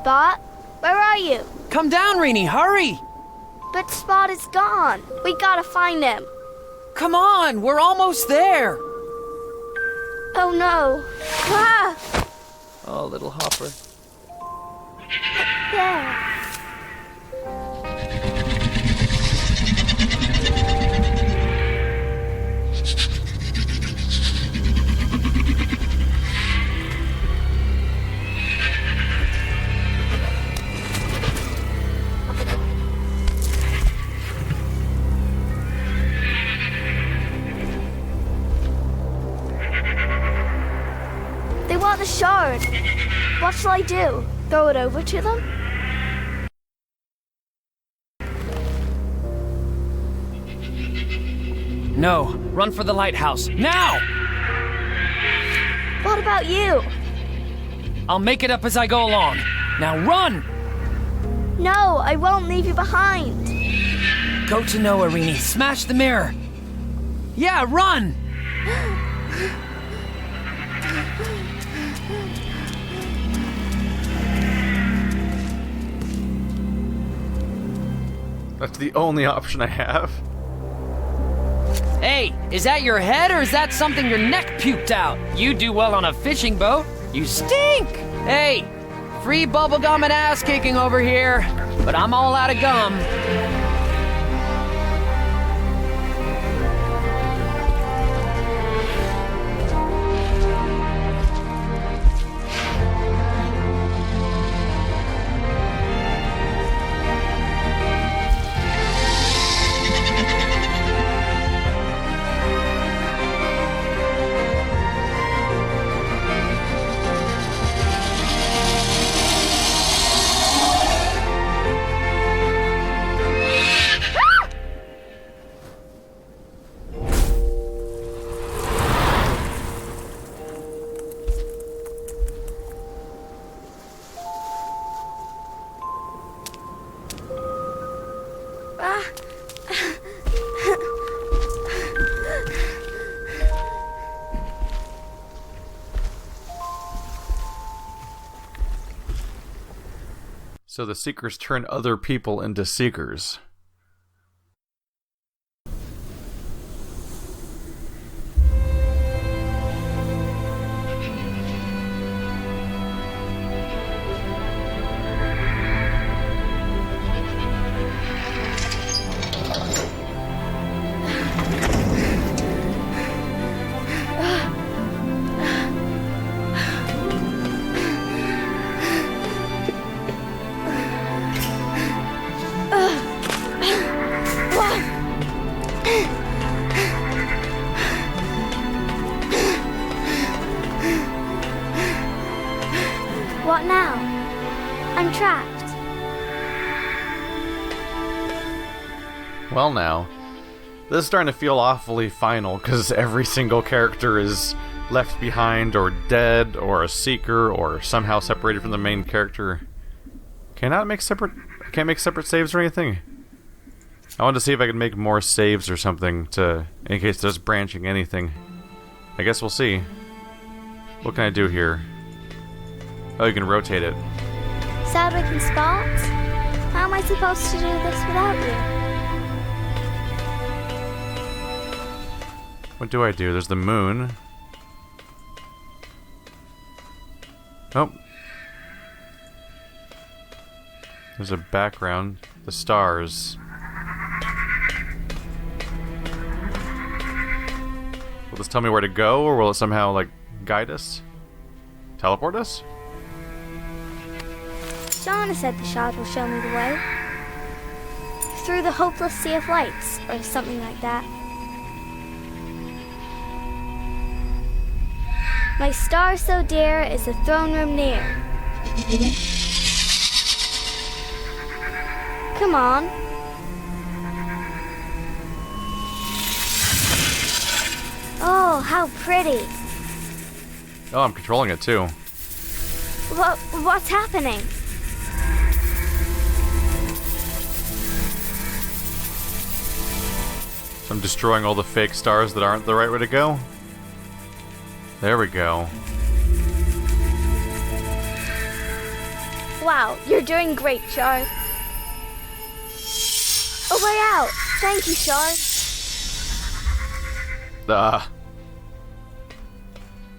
Spot? Where are you? Come down, Renie, hurry! But Spot is gone. We gotta find him. Come on, we're almost there! Oh no. Ah! Oh, little Hopper. There. They want the shard. What shall I do? Throw it over to them? No, run for the lighthouse, now! What about you? I'll make it up as I go along. Now run! No, I won't leave you behind. Go to Noah, Renie, smash the mirror! Yeah, run! That's the only option I have. Hey, is that your head or is that something your neck puked out? You do well on a fishing boat. You stink! Hey, free bubblegum and ass kicking over here, but I'm all out of gum. So the Seekers turn other people into Seekers. What now? I'm trapped. Well now, this is starting to feel awfully final, because every single character is left behind, or dead, or a Seeker, or somehow separated from the main character. I can't make separate saves or anything? I wanted to see if I could make more saves or something, in case there's branching anything. I guess we'll see. What can I do here? Oh, you can rotate it. Sadwick and Spot? How am I supposed to do this without you? What do I do? There's the moon. Oh. There's a background. The stars. Will this tell me where to go, or will it somehow, like, guide us? Teleport us? Shauna said the shard will show me the way. Through the hopeless sea of lights, or something like that. My star so dear is the throne room near. Come on. Oh, how pretty. Oh, I'm controlling it too. What's happening? So I'm destroying all the fake stars that aren't the right way to go. There we go. Wow, you're doing great, Shard. A way out. Thank you, Shard.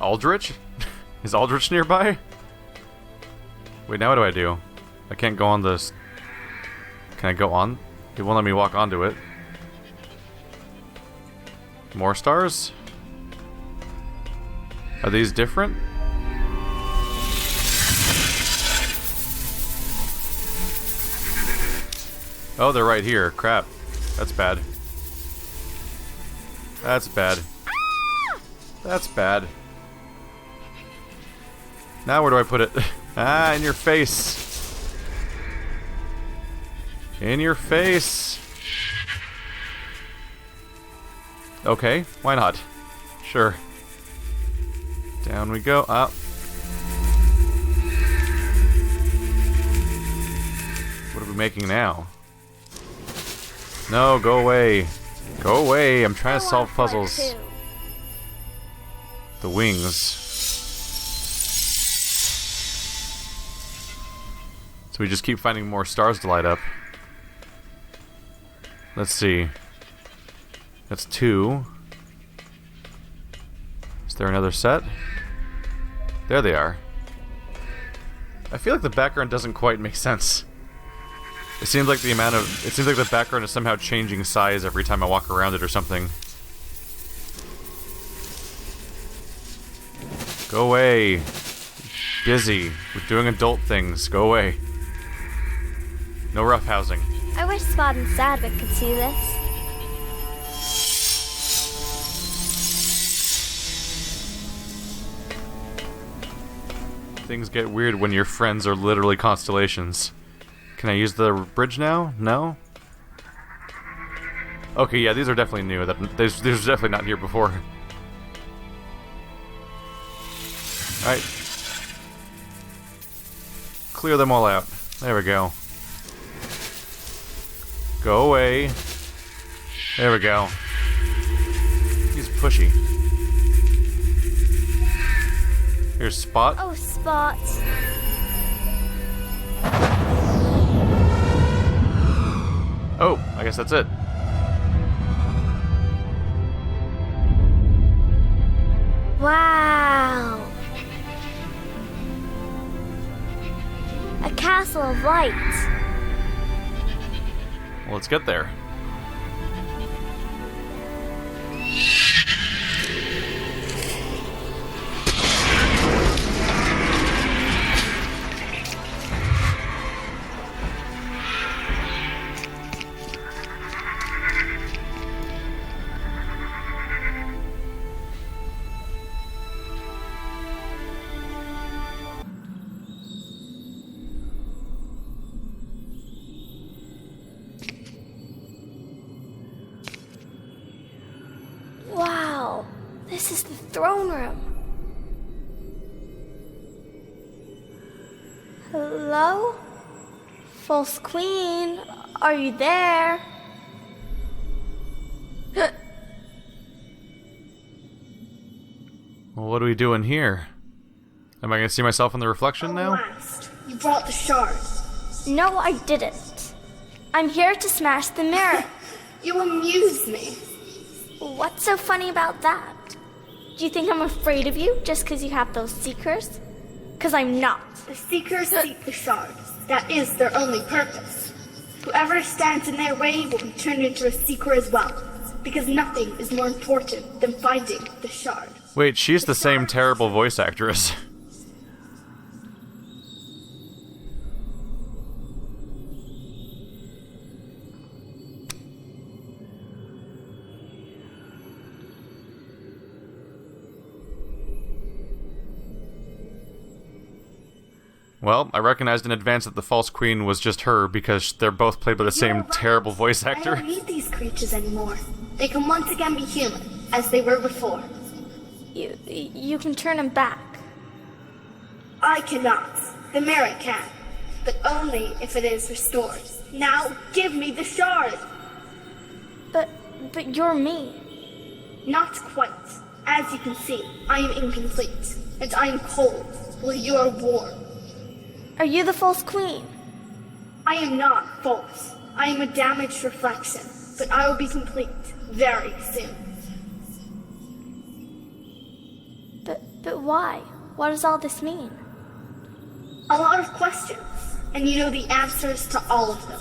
Aldrich? Is Aldrich nearby? Wait, now what do I do? I can't go on this. Can I go on? It won't let me walk onto it. More stars? Are these different? Oh, they're right here. Crap. That's bad. That's bad. That's bad. Now where do I put it? Ah, in your face. In your face. Okay, why not? Sure. Down we go. Up. What are we making now? No, go away. Go away. I'm trying to solve puzzles. The wings. So we just keep finding more stars to light up. Let's see. That's 2. Is there another set? There they are. I feel like the background doesn't quite make sense. It seems like the background is somehow changing size every time I walk around it or something. Go away. Busy. We're doing adult things. Go away. No roughhousing. I wish Spot and Sadwick could see this. Things get weird when your friends are literally constellations. Can I use the bridge now? No? Okay, yeah, these are definitely new. These are definitely not here before. Alright. Clear them all out. There we go. Go away. There we go. He's pushy. Here's Spot. Oh, Spot. Oh, I guess that's it. Wow. A castle of light. Well, let's get there. Wow. This is the throne room. Hello? False Queen, are you there? Well, what are we doing here? Am I gonna see myself in the reflection now? Last, you brought the shards. No, I didn't. I'm here to smash the mirror. You amuse me. What's so funny about that? Do you think I'm afraid of you just because you have those seekers? Because I'm not. The seekers seek the shards. That is their only purpose. Whoever stands in their way will be turned into a seeker as well. Because nothing is more important than finding the shard. Wait, she's the same terrible voice actress. Well, I recognized in advance that the false queen was just her because they're both played by the same terrible voice I actor. don't need these creatures anymore. They can once again be human, as they were before. You can turn them back. I cannot. The mirror can. But only if it is restored. Now, give me the shard! But you're me. Not quite. As you can see, I am incomplete. And I am cold, while you are warm. Are you the false queen? I am not false. I am a damaged reflection, but I will be complete very soon. But why? What does all this mean? A lot of questions, and you know the answers to all of them,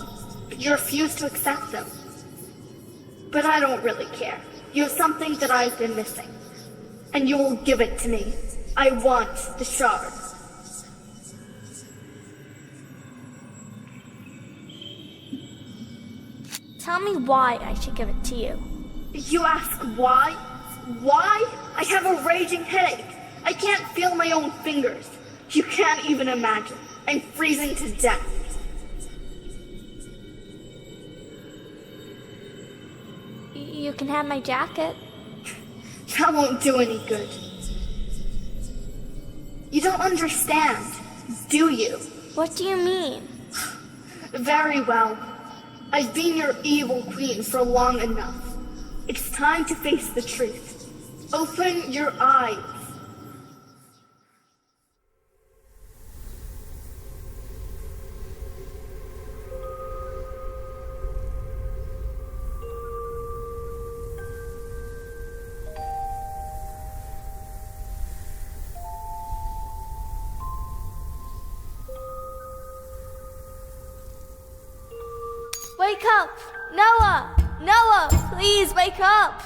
but you refuse to accept them. But I don't really care. You have something that I've been missing, and you will give it to me. I want the shard. Tell me why I should give it to you. You ask why? Why? I have a raging headache. I can't feel my own fingers. You can't even imagine. I'm freezing to death. You can have my jacket. That won't do any good. You don't understand, do you? What do you mean? Very well. I've been your evil queen for long enough. It's time to face the truth. Open your eyes. Wake up! Noah! Noah, please wake up!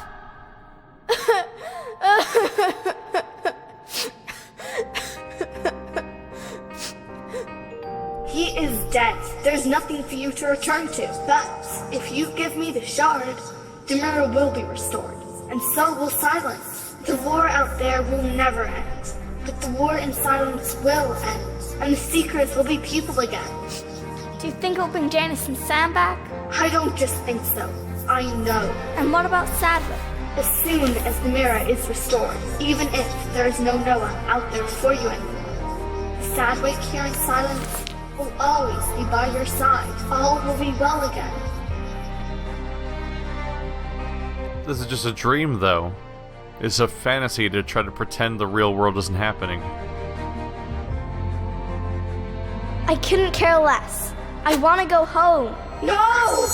He is dead. There's nothing for you to return to. But if you give me the shard, the mirror will be restored, and so will silence. The war out there will never end, but the war in silence will end, and the seekers will be people again. Do you think it'll bring Janice and Sam back? I don't just think so. I know. And what about Sadwick? As soon as the mirror is restored, even if there is no Noah out there for you anymore, Sadwick here in silence will always be by your side. All will be well again. This is just a dream, though. It's a fantasy to try to pretend the real world isn't happening. I couldn't care less. I want to go home. No!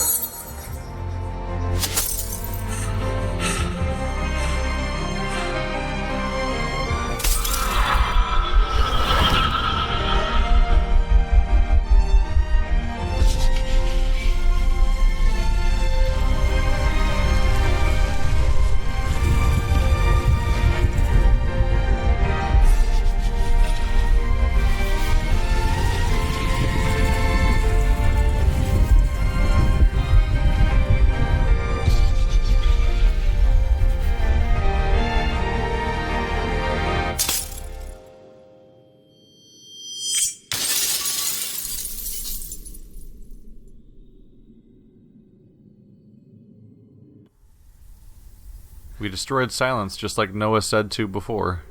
We destroyed silence just like Noah said to before.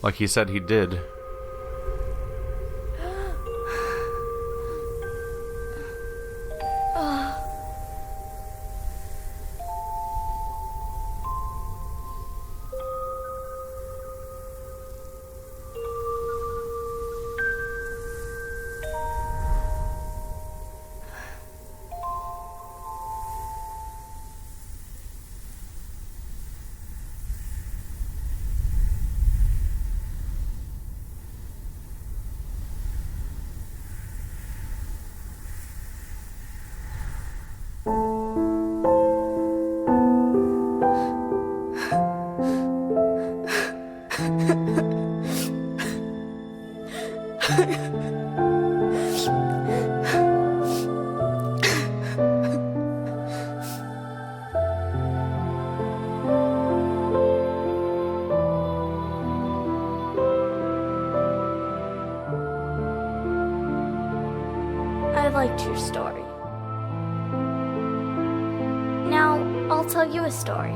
Like he said he did. I liked your story. Now, I'll tell you a story.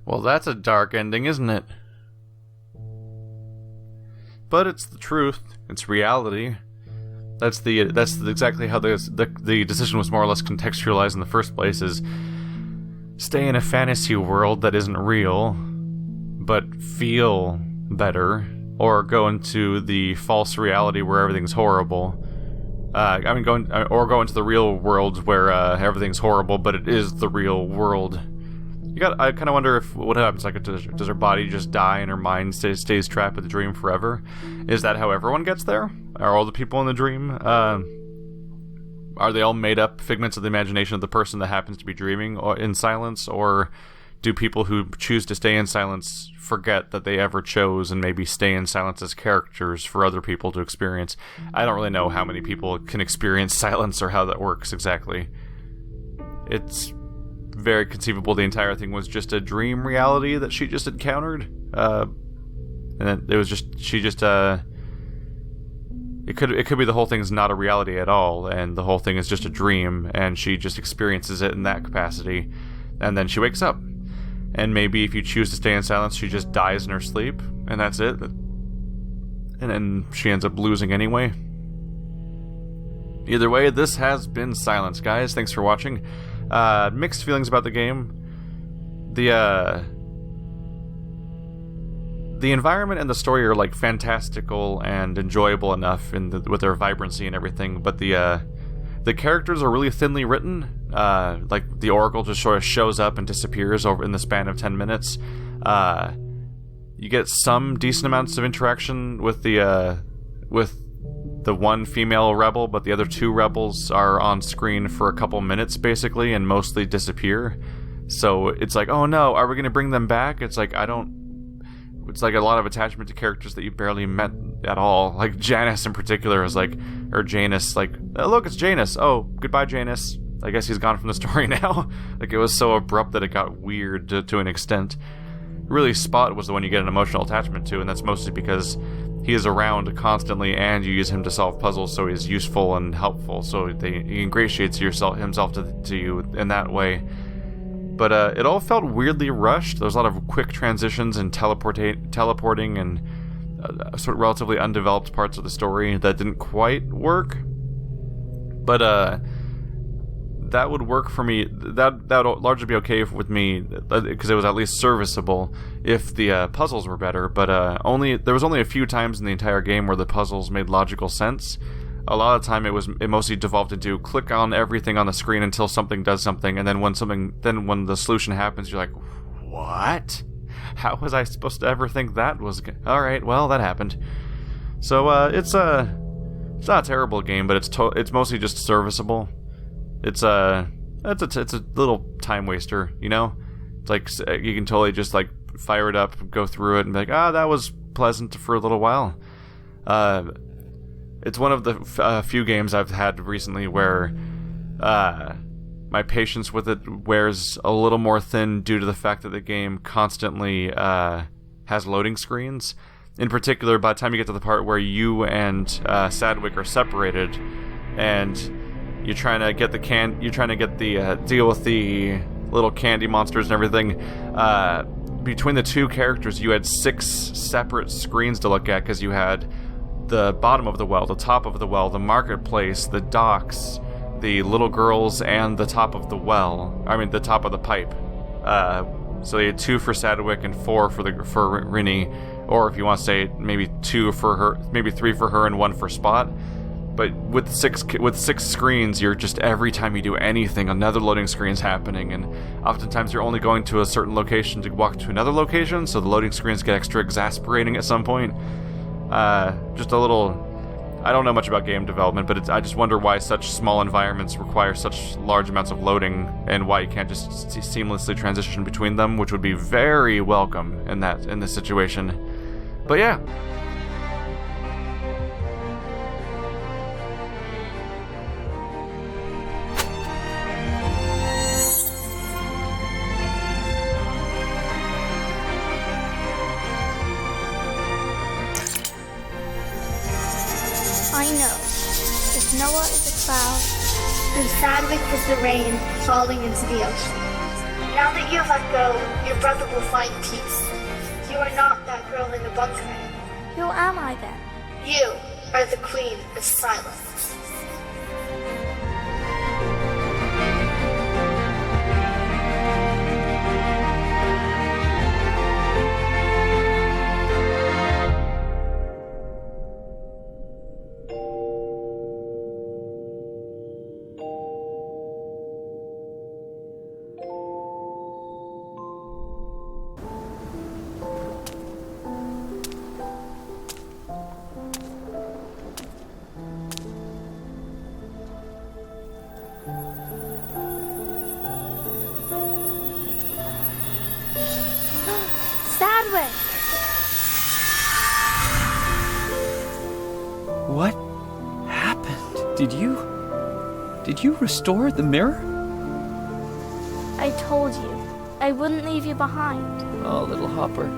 Well, that's a dark ending, isn't it? But it's the truth. It's reality. That's exactly how the decision was more or less contextualized in the first place, is stay in a fantasy world that isn't real, but feel better, or go into the false reality where everything's horrible. Go into the real world where everything's horrible, but it is the real world. I kind of wonder what happens. Like, does her body just die and her mind stays trapped in the dream forever? Is that how everyone gets there? Are all the people in the dream? Are they all made up figments of the imagination of the person that happens to be dreaming in silence, or do people who choose to stay in silence forget that they ever chose and maybe stay in silence as characters for other people to experience? I don't really know how many people can experience silence or how that works exactly. It's very conceivable the entire thing was just a dream reality that she just encountered, and it was just it could be the whole thing's not a reality at all, and the whole thing is just a dream, and she just experiences it in that capacity, and then she wakes up, and maybe if you choose to stay in silence, she just dies in her sleep, and that's it, and then she ends up losing anyway. Either way, this has been Silence, guys. Thanks for watching. Mixed feelings about the game. The environment and the story are like fantastical and enjoyable enough with their vibrancy and everything, but the characters are really thinly written. Like the Oracle just sort of shows up and disappears over in the span of 10 minutes. You get some decent amounts of interaction with the one female rebel, but the other two rebels are on screen for a couple minutes basically and mostly disappear. So it's like, oh no, are we going to bring them back? It's like, it's like a lot of attachment to characters that you barely met at all. Like Janus in particular is like, or Janus, like, oh, look, it's Janus. Oh, goodbye, Janus. I guess he's gone from the story now. Like, it was so abrupt that it got weird to an extent. Really, Spot was the one you get an emotional attachment to, and that's mostly because he is around constantly, and you use him to solve puzzles, so he's useful and helpful. So he ingratiates himself to you in that way. But it all felt weirdly rushed. There was a lot of quick transitions and teleporting and sort of relatively undeveloped parts of the story that didn't quite work. But that would work for me. That would largely be okay with me because it was at least serviceable if the puzzles were better. But there was only a few times in the entire game where the puzzles made logical sense. A lot of the time it mostly devolved into click on everything on the screen until something does something, and then when the solution happens, you're like, what? How was I supposed to ever think that was all right? Well, that happened. So it's not a terrible game, but it's mostly just serviceable. It's a little time waster, you know? It's like you can totally just like fire it up, go through it, and be like, that was pleasant for a little while. It's one of the few games I've had recently where my patience with it wears a little more thin due to the fact that the game constantly has loading screens. In particular, by the time you get to the part where you and Sadwick are separated, and you're trying to get the deal with the little candy monsters and everything. Between the two characters, you had 6 separate screens to look at because you had the bottom of the well, the top of the well, the marketplace, the docks, the little girls, and the top of the well. I mean, the top of the pipe. So you had 2 for Sadwick and 4 for Renie, or if you want to say maybe 2 for her, maybe 3 for her and 1 for Spot. But with 6 screens, you're just every time you do anything, another loading screen is happening, and oftentimes you're only going to a certain location to walk to another location, so the loading screens get extra exasperating at some point. Just a little. I don't know much about game development, but I just wonder why such small environments require such large amounts of loading, and why you can't just seamlessly transition between them, which would be very welcome in this situation. But yeah. I know. If Noah is a cloud, and Sadwick was the rain falling into the ocean. Now that you have let go, your brother will find peace. You are not that girl in the bunker. Who am I then? You are the Queen of Silence. Sadwick! What happened? Did you restore the mirror? I told you, I wouldn't leave you behind. Oh, little Hopper.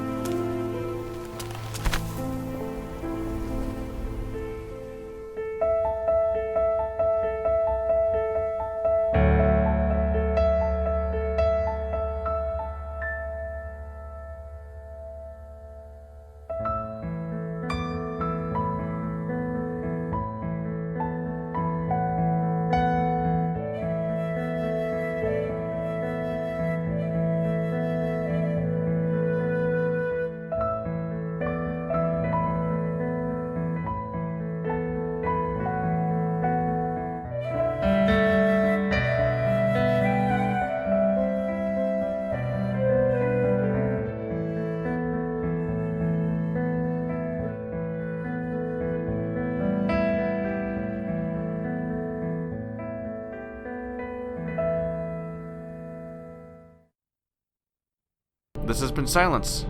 This has been Silence.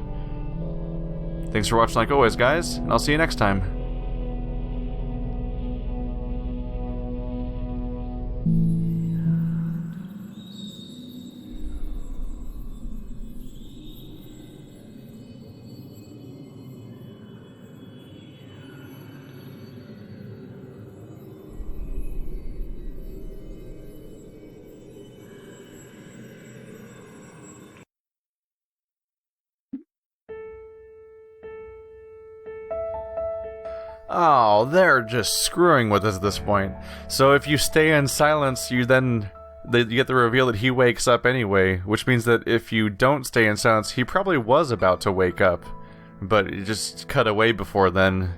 Thanks for watching like always, guys, and I'll see you next time. Oh, they're just screwing with us at this point. So if you stay in silence, you get the reveal that he wakes up anyway, which means that if you don't stay in silence, he probably was about to wake up, but it just cut away before then.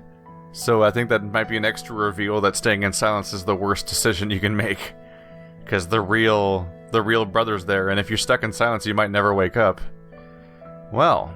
So I think that might be an extra reveal that staying in silence is the worst decision you can make, because the real brother's there, and if you're stuck in silence, you might never wake up. Well,